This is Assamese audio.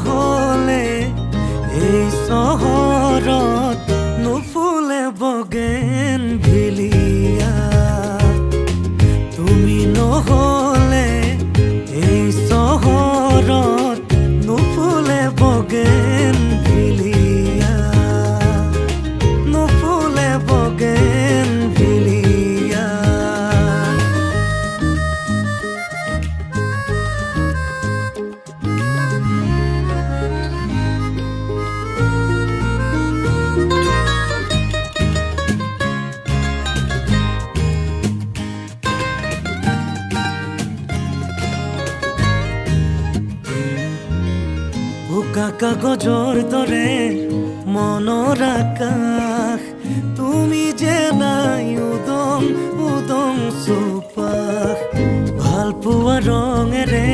নহ'লে এই চহৰত নুফুলে বগেন ভিলিয়া তুমি নহ'লে এই চহৰত নুফুলে বগেন ভিলিয়া নুফুলে বগেন ভিলিয়া বোকা কাগজৰ দৰে মনৰ আকাশ তুমি যে নাই উদং উদং চৌপাশ ভাল পোৱা ৰঙেৰে